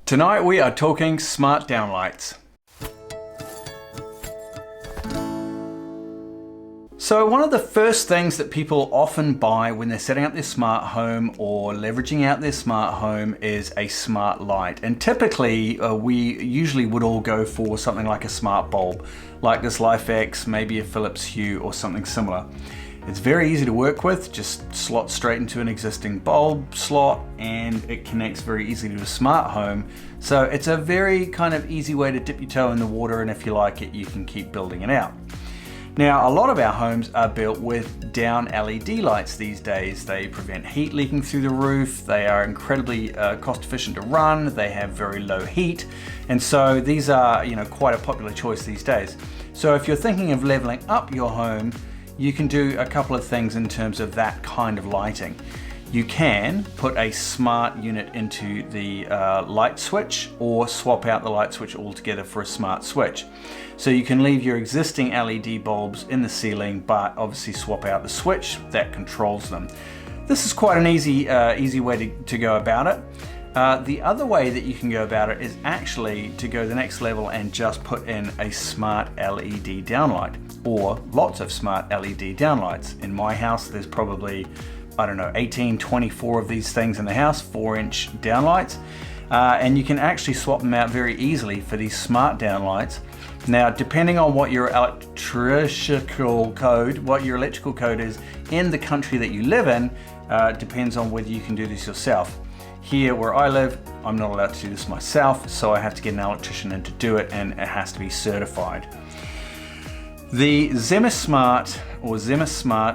Tonight we are talking smart downlights. So one of the first things that people often buy when they're setting up their smart home or leveraging out their smart home is a smart light. And typically we usually would all go for something like a smart bulb, like this LifeX, maybe a Philips Hue or something similar. It's very easy to work with, just slot straight into an existing bulb slot and it connects very easily to a smart home. So it's a very kind of easy way to dip your toe in the water, and if you like it, you can keep building it out. Now, a lot of our homes are built with down LED lights these days. They prevent heat leaking through the roof. They are incredibly cost efficient to run. They have very low heat. And so these are, quite a popular choice these days. So if you're thinking of leveling up your home, you can do a couple of things in terms of that kind of lighting. You can put a smart unit into the light switch or swap out the light switch altogether for a smart switch. So you can leave your existing LED bulbs in the ceiling, but obviously swap out the switch that controls them. This is quite an easy way to go about it. The other way that you can go about it is actually to go the next level and just put in a smart LED downlight, or lots of smart LED downlights. In my house, there's probably, 18, 24 of these things in the house, 4-inch downlights. And you can actually swap them out very easily for these smart downlights. Now, depending on what your electrical code is in the country that you live in, depends on whether you can do this yourself. Here where I live, I'm not allowed to do this myself, so I have to get an electrician in to do it, and it has to be certified. The Zemismart or Zemismart,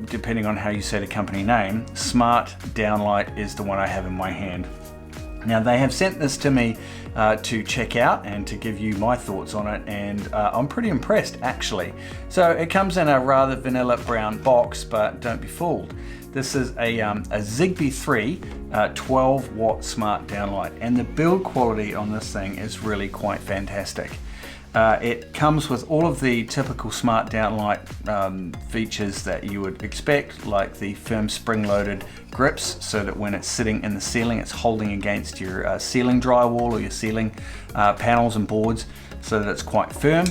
depending on how you say the company name, smart downlight is the one I have in my hand. Now, they have sent this to me to check out and to give you my thoughts on it, and I'm pretty impressed actually. So it comes in a rather vanilla brown box, but don't be fooled. This is a Zigbee 3 12 watt smart downlight, and the build quality on this thing is really quite fantastic. It comes with all of the typical smart downlight features that you would expect, like the firm spring-loaded grips, so that when it's sitting in the ceiling, it's holding against your ceiling drywall or your ceiling panels and boards, so that it's quite firm.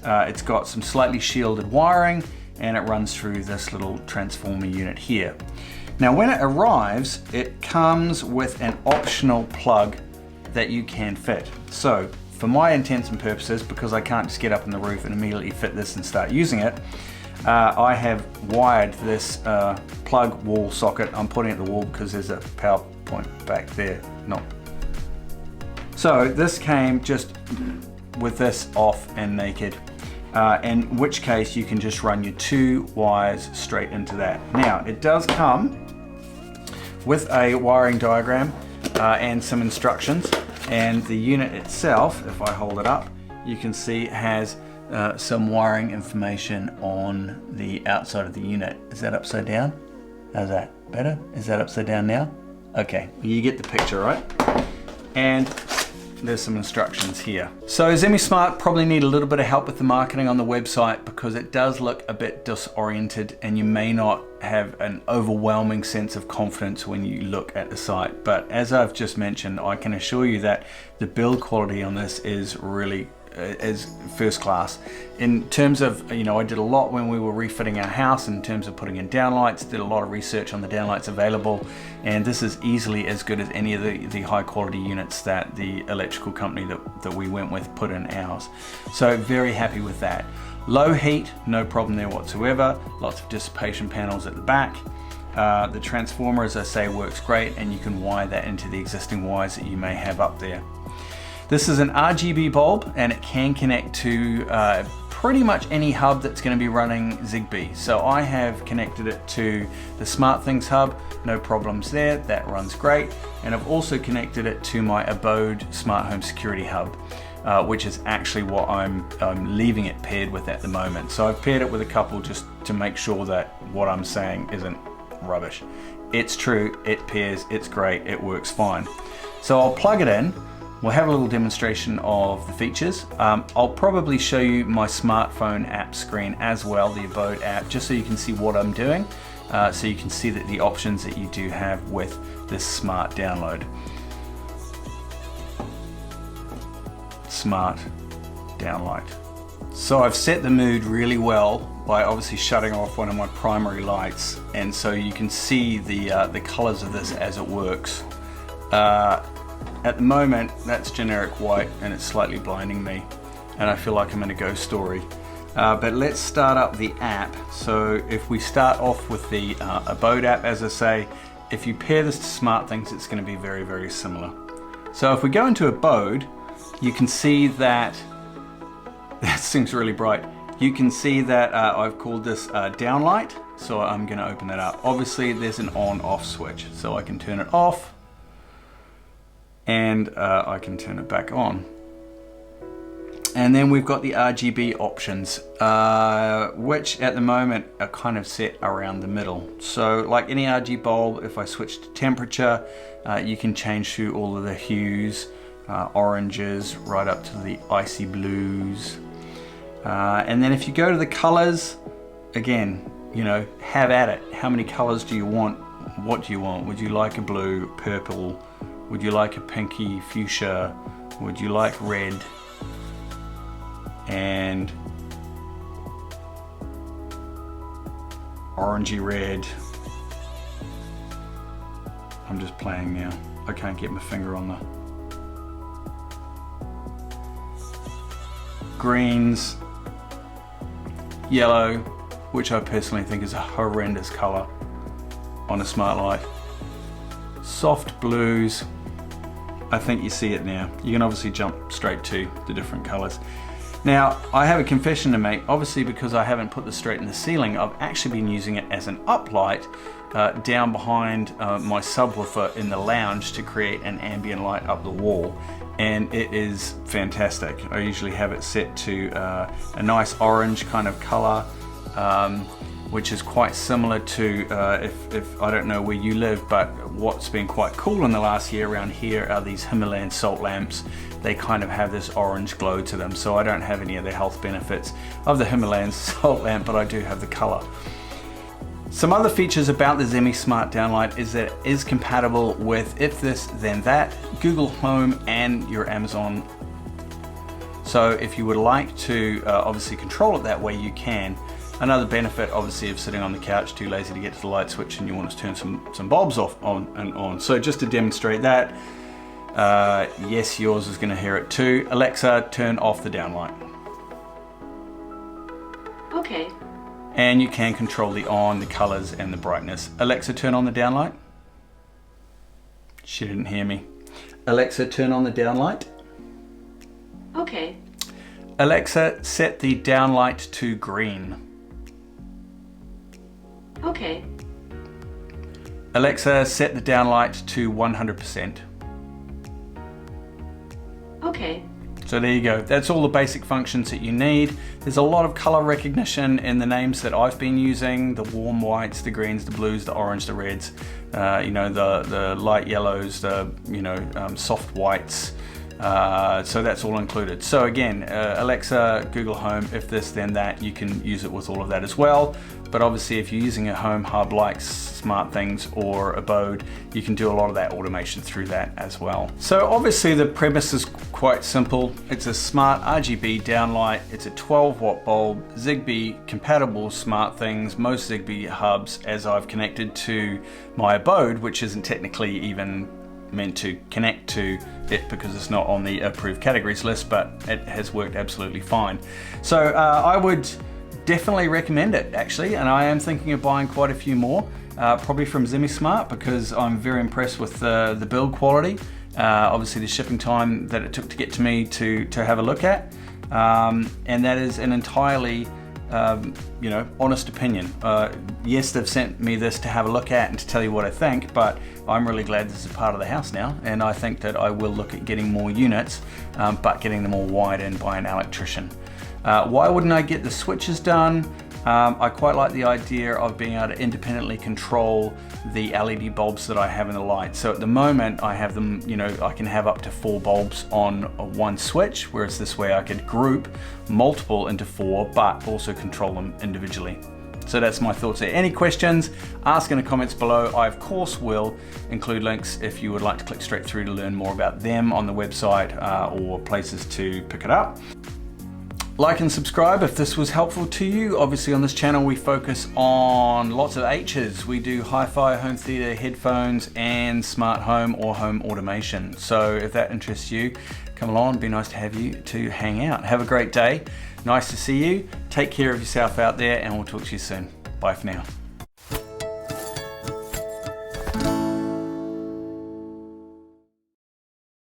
It's got some slightly shielded wiring, and it runs through this little transformer unit here. Now, when it arrives, it comes with an optional plug that you can fit. So, for my intents and purposes, because I can't just get up on the roof and immediately fit this and start using it, I have wired this plug wall socket. I'm putting it at the wall because there's a power point back there. So this came just with this off and naked, in which case you can just run your 2 wires straight into that. Now, it does come with a wiring diagram and some instructions. And the unit itself, if I hold it up, you can see it has some wiring information on the outside of the unit. Is that upside down? How's that? Better? Is that upside down now? Okay, you get the picture, right? And there's some instructions here. So Zemismart probably need a little bit of help with the marketing on the website, because it does look a bit disoriented and you may not have an overwhelming sense of confidence when you look at the site. But as I've just mentioned, I can assure you that the build quality on this is really first class. In terms of, I did a lot when we were refitting our house in terms of putting in downlights, did a lot of research on the downlights available, and this is easily as good as any of the high quality units that the electrical company that we went with put in ours. So very happy with that. Low heat, no problem there whatsoever. Lots of dissipation panels at the back. The transformer, as I say, works great, and you can wire that into the existing wires that you may have up there. This is an RGB bulb, and it can connect to pretty much any hub that's going to be running Zigbee. So I have connected it to the SmartThings hub, no problems there, that runs great. And I've also connected it to my Abode Smart Home Security Hub, which is actually what I'm leaving it paired with at the moment. So I've paired it with a couple just to make sure that what I'm saying isn't rubbish. It's true, it pairs, it's great, it works fine. So I'll plug it in. We'll have a little demonstration of the features. I'll probably show you my smartphone app screen as well, the Abode app, just so you can see what I'm doing, so you can see that the options that you do have with this smart download. Smart downlight. So I've set the mood really well by obviously shutting off one of my primary lights, and so you can see the colors of this as it works. At the moment, that's generic white and it's slightly blinding me, and I feel like I'm in a ghost story. But let's start up the app. So if we start off with the Abode app, as I say, if you pair this to SmartThings, it's going to be very, very similar. So if we go into Abode, you can see that this thing's really bright. You can see that I've called this downlight, so I'm going to open that up. Obviously, there's an on-off switch, so I can turn it off, and I can turn it back on. And then we've got the RGB options, which at the moment are kind of set around the middle. So like any RGB bulb, if I switch to temperature, you can change through all of the hues, oranges, right up to the icy blues. And then if you go to the colors, again, you know, have at it. How many colors do you want? What do you want? Would you like a blue, purple? Would you like a pinky, fuchsia? Would you like red? And orangey red. I'm just playing now. I can't get my finger on the greens, yellow, which I personally think is a horrendous color on a smart light. Soft blues. I think you see it now. You can obviously jump straight to the different colors. Now, I have a confession to make. Obviously, because I haven't put this straight in the ceiling, I've actually been using it as an uplight down behind my subwoofer in the lounge to create an ambient light up the wall. And it is fantastic. I usually have it set to a nice orange kind of color, which is quite similar to, if I don't know where you live, but what's been quite cool in the last year around here are these Himalayan salt lamps. They kind of have this orange glow to them, so I don't have any of the health benefits of the Himalayan salt lamp, but I do have the color. Some other features about the Zemi Smart Downlight is that it is compatible with If This Then That, Google Home, and your Amazon. So if you would like to obviously control it that way, you can. Another benefit, obviously, of sitting on the couch, too lazy to get to the light switch, and you want to turn some bulbs off on. So just to demonstrate that, yes, yours is going to hear it too. Alexa, turn off the downlight. Okay. And you can control the on, the colors, and the brightness. Alexa, turn on the downlight. She didn't hear me. Alexa, turn on the downlight. Okay. Alexa, set the downlight to green. Okay. Alexa, set the downlight to 100%. Okay. So there you go. That's all the basic functions that you need. There's a lot of color recognition in the names that I've been using: the warm whites, the greens, the blues, the orange, the reds, you know, the light yellows, the soft whites. So that's all included. So again, Alexa, Google Home, If This Then That, you can use it with all of that as well. But obviously, if you're using a home hub like SmartThings or Abode, you can do a lot of that automation through that as well. So obviously the premise is quite simple. It's a smart RGB downlight. It's a 12-watt bulb, Zigbee compatible SmartThings, most Zigbee hubs, as I've connected to my Abode, which isn't technically even meant to connect to it because it's not on the approved categories list, but it has worked absolutely fine. So I would definitely recommend it, actually, and I am thinking of buying quite a few more, probably from Zemi Smart, because I'm very impressed with the build quality, obviously the shipping time that it took to get to me to have a look at, and that is an entirely honest opinion. Yes, they've sent me this to have a look at and to tell you what I think, but I'm really glad this is part of the house now, and I think that I will look at getting more units, but getting them all wired in by an electrician. Why wouldn't I get the switches done? I quite like the idea of being able to independently control the LED bulbs that I have in the light. So at the moment I have them, I can have up to 4 bulbs on one switch, whereas this way I could group multiple into 4, but also control them individually. So that's my thoughts there. Any questions, ask in the comments below. I of course will include links if you would like to click straight through to learn more about them on the website or places to pick it up. Like and subscribe if this was helpful to you. Obviously on this channel we focus on lots of H's. We do hi-fi, home theater, headphones, and smart home or home automation. So if that interests you, come along. It'd be nice to have you to hang out. Have a great day. Nice to see you. Take care of yourself out there, and we'll talk to you soon. Bye for now.